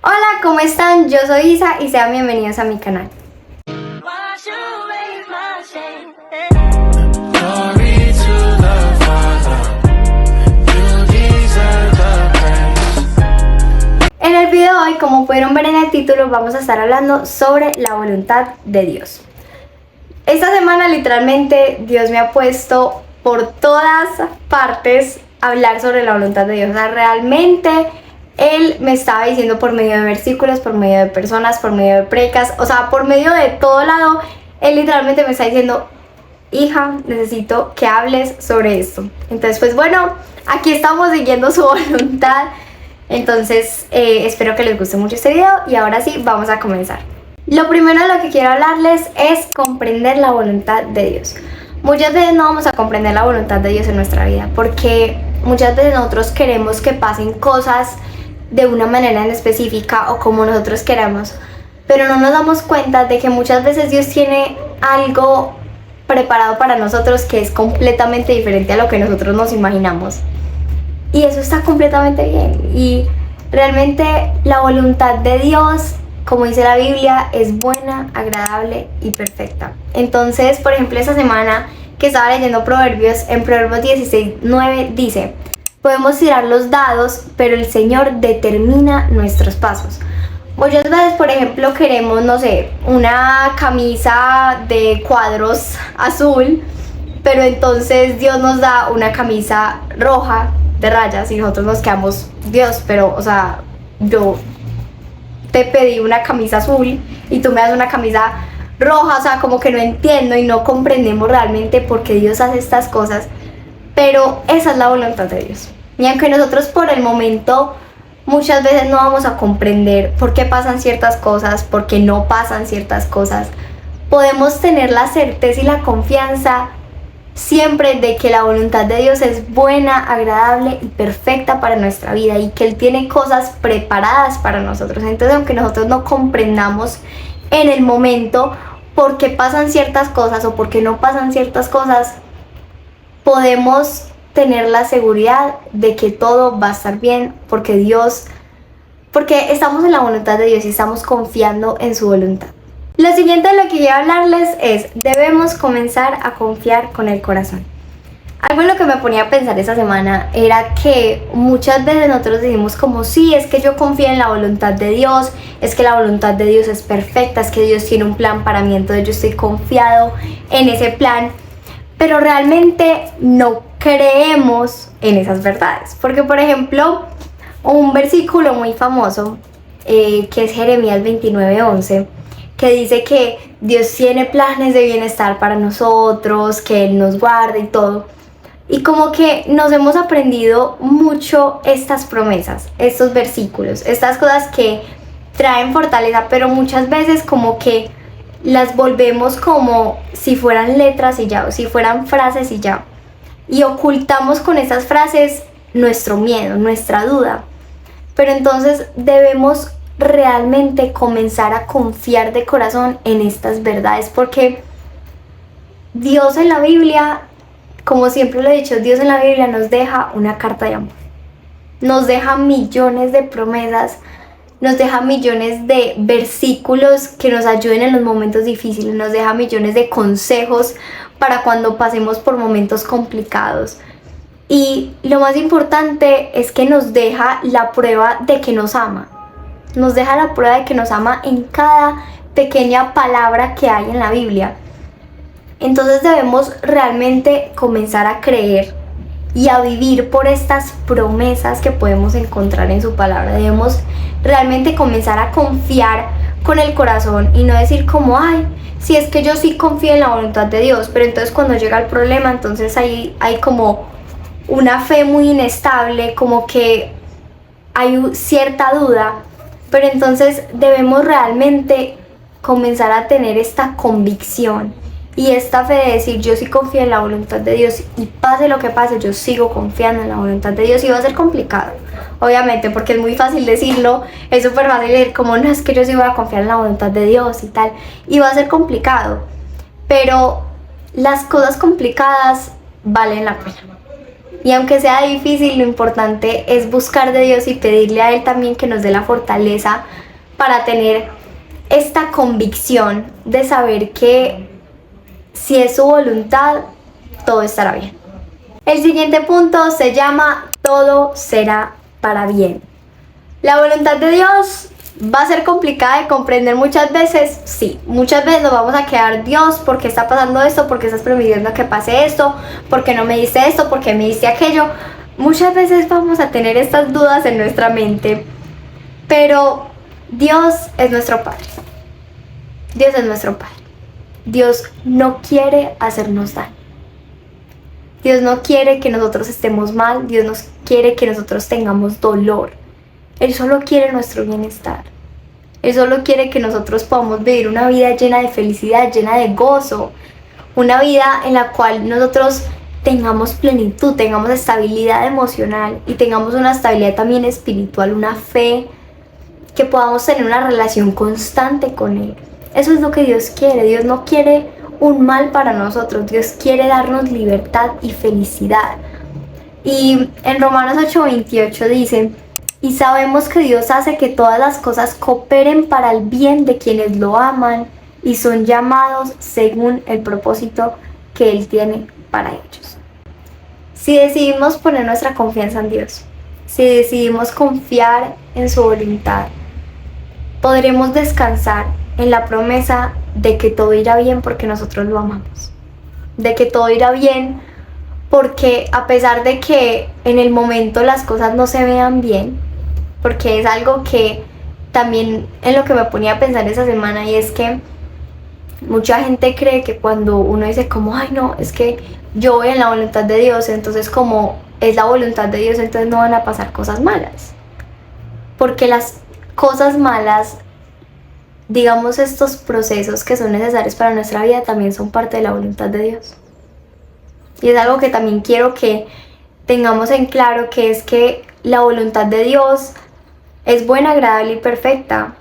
Hola, ¿cómo están? Yo soy Isa y sean bienvenidos a mi canal. En el video de hoy, como pudieron ver en el título, vamos a estar hablando sobre la voluntad de Dios. Esta semana literalmente Dios me ha puesto por todas partes a hablar sobre la voluntad de Dios. O sea, realmente Él me estaba diciendo por medio de versículos, por medio de personas, por medio de predicas, o sea, por medio de todo lado, Él literalmente me está diciendo: hija, necesito que hables sobre esto. Entonces, pues bueno, aquí estamos siguiendo su voluntad. Entonces, espero que les guste mucho este video y ahora sí, vamos a comenzar. Lo primero de lo que quiero hablarles es comprender la voluntad de Dios. Muchas veces no vamos a comprender la voluntad de Dios en nuestra vida porque muchas veces nosotros queremos que pasen cosas de una manera en específica o como nosotros queramos, pero no nos damos cuenta de que muchas veces Dios tiene algo preparado para nosotros que es completamente diferente a lo que nosotros nos imaginamos. Y eso está completamente bien. Y realmente la voluntad de Dios, como dice la Biblia, es buena, agradable y perfecta. Entonces, por ejemplo, esta semana que estaba leyendo Proverbios, en Proverbios 16:9 dice: podemos tirar los dados, pero el Señor determina nuestros pasos. Muchas veces, por ejemplo, queremos, no sé, una camisa de cuadros azul, pero entonces Dios nos da una camisa roja de rayas y nosotros nos quedamos: Dios, pero, o sea, yo te pedí una camisa azul y tú me das una camisa roja. O sea, como que no entiendo y no comprendemos realmente por qué Dios hace estas cosas, pero esa es la voluntad de Dios. Y aunque nosotros por el momento muchas veces no vamos a comprender por qué pasan ciertas cosas, por qué no pasan ciertas cosas, podemos tener la certeza y la confianza siempre de que la voluntad de Dios es buena, agradable y perfecta para nuestra vida y que Él tiene cosas preparadas para nosotros. Entonces, aunque nosotros no comprendamos en el momento por qué pasan ciertas cosas o por qué no pasan ciertas cosas, podemos tener la seguridad de que todo va a estar bien porque estamos en la voluntad de Dios y estamos confiando en su voluntad. Lo siguiente de lo que quiero hablarles es: debemos comenzar a confiar con el corazón. Algo en lo que me ponía a pensar esta semana era que muchas veces nosotros decimos como: sí, es que yo confío en la voluntad de Dios, es que la voluntad de Dios es perfecta, es que Dios tiene un plan para mí, entonces yo estoy confiado en ese plan, pero realmente no creemos en esas verdades. Porque, por ejemplo, un versículo muy famoso que es Jeremías 29:11, que dice que Dios tiene planes de bienestar para nosotros, que Él nos guarda y todo. Y como que nos hemos aprendido mucho estas promesas, estos versículos, estas cosas que traen fortaleza, pero muchas veces como que las volvemos como si fueran letras y ya, o si fueran frases y ya. Y ocultamos con esas frases nuestro miedo, nuestra duda. Pero entonces debemos realmente comenzar a confiar de corazón en estas verdades, porque Dios en la Biblia, como siempre lo he dicho, Dios en la Biblia nos deja una carta de amor, nos deja millones de promesas, nos deja millones de versículos que nos ayuden en los momentos difíciles, nos deja millones de consejos para cuando pasemos por momentos complicados. Y lo más importante es que nos deja la prueba de que nos ama. Nos deja la prueba de que nos ama en cada pequeña palabra que hay en la Biblia. Entonces debemos realmente comenzar a creer y a vivir por estas promesas que podemos encontrar en su palabra. Debemos realmente comenzar a confiar con el corazón y no decir como: ay, si es que yo sí confío en la voluntad de Dios, pero entonces cuando llega el problema, entonces hay como una fe muy inestable, como que hay cierta duda. Pero entonces debemos realmente comenzar a tener esta convicción y esta fe de decir: yo sí confío en la voluntad de Dios y pase lo que pase, yo sigo confiando en la voluntad de Dios. Y va a ser complicado, obviamente, porque es muy fácil decirlo, es súper fácil decir como: no, es que yo sí voy a confiar en la voluntad de Dios y tal, y va a ser complicado, pero las cosas complicadas valen la pena. Y aunque sea difícil, lo importante es buscar de Dios y pedirle a Él también que nos dé la fortaleza para tener esta convicción de saber que si es su voluntad, todo estará bien. El siguiente punto se llama todo será para bien. La voluntad de Dios va a ser complicada de comprender muchas veces, sí, muchas veces nos vamos a quedar, Dios, ¿por qué está pasando esto? ¿Por qué estás permitiendo que pase esto? ¿Por qué no me diste esto? ¿Por qué me diste aquello? Muchas veces vamos a tener estas dudas en nuestra mente, pero Dios es nuestro Padre. Dios es nuestro Padre. Dios no quiere hacernos daño. Dios no quiere que nosotros estemos mal. Dios no quiere que nosotros tengamos dolor. Él solo quiere nuestro bienestar. Él solo quiere que nosotros podamos vivir una vida llena de felicidad, llena de gozo. Una vida en la cual nosotros tengamos plenitud, tengamos estabilidad emocional y tengamos una estabilidad también espiritual, una fe, que podamos tener una relación constante con Él. Eso es lo que Dios quiere. Dios no quiere un mal para nosotros. Dios quiere darnos libertad y felicidad. Y en Romanos 8:28 dice: y sabemos que Dios hace que todas las cosas cooperen para el bien de quienes lo aman y son llamados según el propósito que Él tiene para ellos. Si decidimos poner nuestra confianza en Dios, si decidimos confiar en su voluntad, podremos descansar en la promesa de que todo irá bien porque nosotros lo amamos. De que todo irá bien porque a pesar de que en el momento las cosas no se vean bien, porque es algo que también en lo que me ponía a pensar esa semana, y es que mucha gente cree que cuando uno dice como, ay no, es que yo voy en la voluntad de Dios, entonces como es la voluntad de Dios, entonces no van a pasar cosas malas. Porque las cosas malas, digamos, estos procesos que son necesarios para nuestra vida también son parte de la voluntad de Dios. Y es algo que también quiero que tengamos en claro, que es que la voluntad de Dios es buena, agradable y perfecta,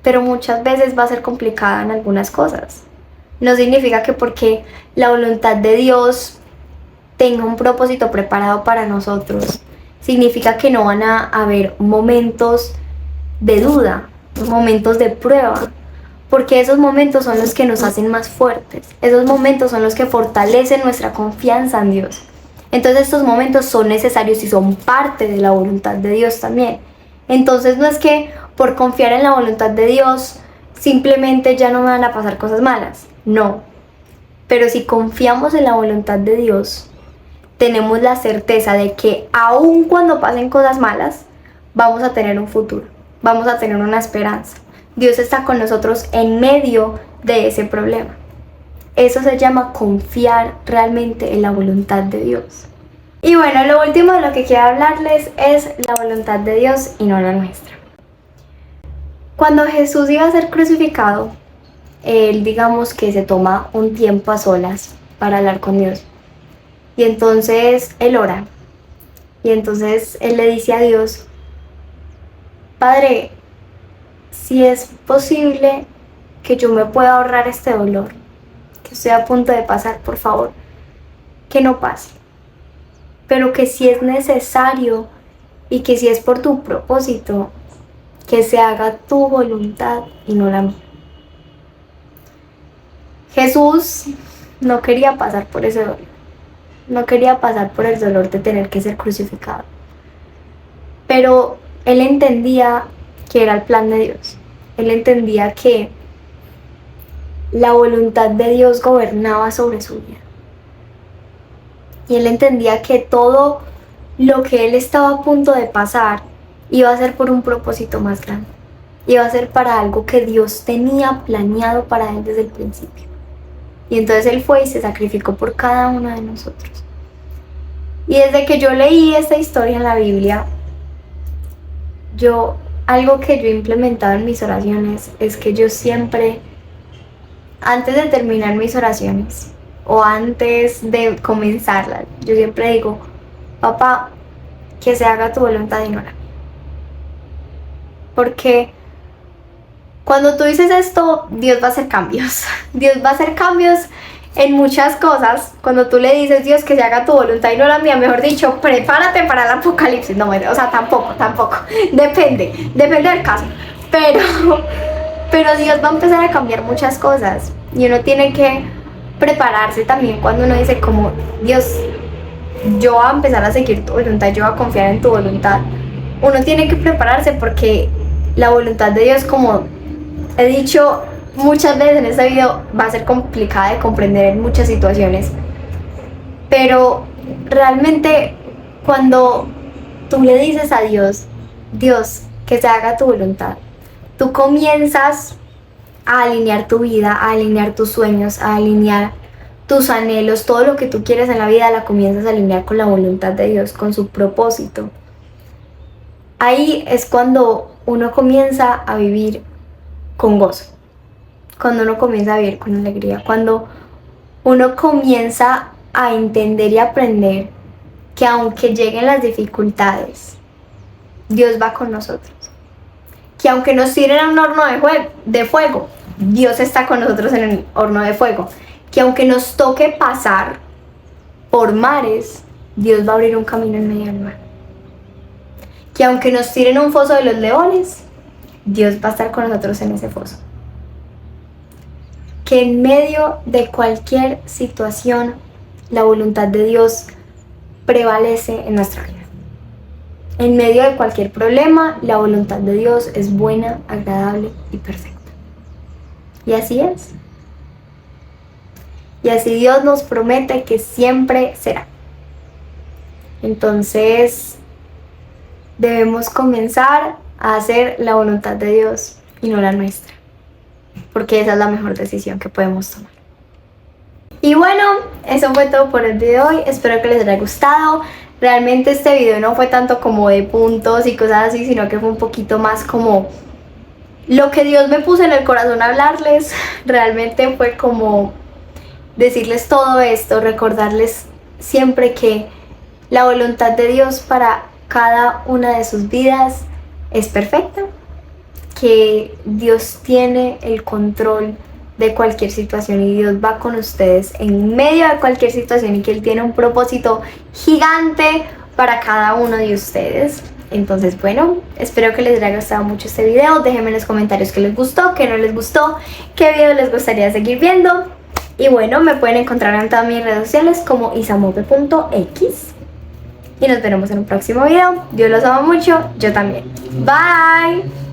pero muchas veces va a ser complicada en algunas cosas. No significa que porque la voluntad de Dios tenga un propósito preparado para nosotros, significa que no van a haber momentos de duda, momentos de prueba, porque esos momentos son los que nos hacen más fuertes, esos momentos son los que fortalecen nuestra confianza en Dios. Entonces estos momentos son necesarios y son parte de la voluntad de Dios también. Entonces no es que por confiar en la voluntad de Dios simplemente ya no me van a pasar cosas malas, no. Pero si confiamos en la voluntad de Dios, tenemos la certeza de que aun cuando pasen cosas malas, vamos a tener un futuro, vamos a tener una esperanza. Dios está con nosotros en medio de ese problema. Eso se llama confiar realmente en la voluntad de Dios. Y bueno, lo último de lo que quiero hablarles es la voluntad de Dios y no la nuestra. Cuando Jesús iba a ser crucificado, Él, digamos que se toma un tiempo a solas para hablar con Dios. Y entonces Él ora. Y entonces Él le dice a Dios: Padre, si es posible que yo me pueda ahorrar este dolor que estoy a punto de pasar, por favor, que no pase. Pero que si es necesario y que si es por tu propósito, que se haga tu voluntad y no la mía. Jesús no quería pasar por ese dolor, no quería pasar por el dolor de tener que ser crucificado, pero Él entendía que era el plan de Dios. Él entendía que la voluntad de Dios gobernaba sobre su vida. Y Él entendía que todo lo que Él estaba a punto de pasar iba a ser por un propósito más grande. Iba a ser para algo que Dios tenía planeado para Él desde el principio. Y entonces Él fue y se sacrificó por cada uno de nosotros. Y desde que yo leí esta historia en la Biblia, algo que yo he implementado en mis oraciones es que yo siempre, antes de terminar mis oraciones o antes de comenzarlas, yo siempre digo: Papá, que se haga tu voluntad y no la mía. Porque cuando tú dices esto, Dios va a hacer cambios. Dios va a hacer cambios en muchas cosas, cuando tú le dices, Dios, que se haga tu voluntad y no la mía, mejor dicho, prepárate para el apocalipsis. No, o sea, tampoco. Depende del caso. Pero Dios va a empezar a cambiar muchas cosas y uno tiene que prepararse también cuando uno dice como, Dios, yo voy a empezar a seguir tu voluntad, yo voy a confiar en tu voluntad. Uno tiene que prepararse porque la voluntad de Dios, como he dicho muchas veces en este video, va a ser complicada de comprender en muchas situaciones. Pero realmente cuando tú le dices a Dios, Dios, que se haga tu voluntad, tú comienzas a alinear tu vida, a alinear tus sueños, a alinear tus anhelos, todo lo que tú quieres en la vida la comienzas a alinear con la voluntad de Dios, con su propósito. Ahí es cuando uno comienza a vivir con gozo, cuando uno comienza a vivir con alegría, cuando uno comienza a entender y aprender que aunque lleguen las dificultades, Dios va con nosotros. Que aunque nos tiren a un horno de fuego, Dios está con nosotros en el horno de fuego. Que aunque nos toque pasar por mares, Dios va a abrir un camino en medio del mar. Que aunque nos tiren a un foso de los leones, Dios va a estar con nosotros en ese foso. Que en medio de cualquier situación, la voluntad de Dios prevalece en nuestra vida. En medio de cualquier problema, la voluntad de Dios es buena, agradable y perfecta. Y así es. Y así Dios nos promete que siempre será. Entonces, debemos comenzar a hacer la voluntad de Dios y no la nuestra. Porque esa es la mejor decisión que podemos tomar. Y bueno, eso fue todo por el video de hoy. Espero que les haya gustado. Realmente este video no fue tanto como de puntos y cosas así, sino que fue un poquito más como lo que Dios me puso en el corazón a hablarles. Realmente fue como decirles todo esto, recordarles siempre que la voluntad de Dios para cada una de sus vidas es perfecta, que Dios tiene el control de cualquier situación y Dios va con ustedes en medio de cualquier situación y que Él tiene un propósito gigante para cada uno de ustedes. Entonces, bueno, espero que les haya gustado mucho este video. Déjenme en los comentarios qué les gustó, qué no les gustó, qué video les gustaría seguir viendo. Y bueno, me pueden encontrar en todas mis redes sociales como isamope.x. Y nos veremos en un próximo video. Dios los ama mucho, yo también. Bye.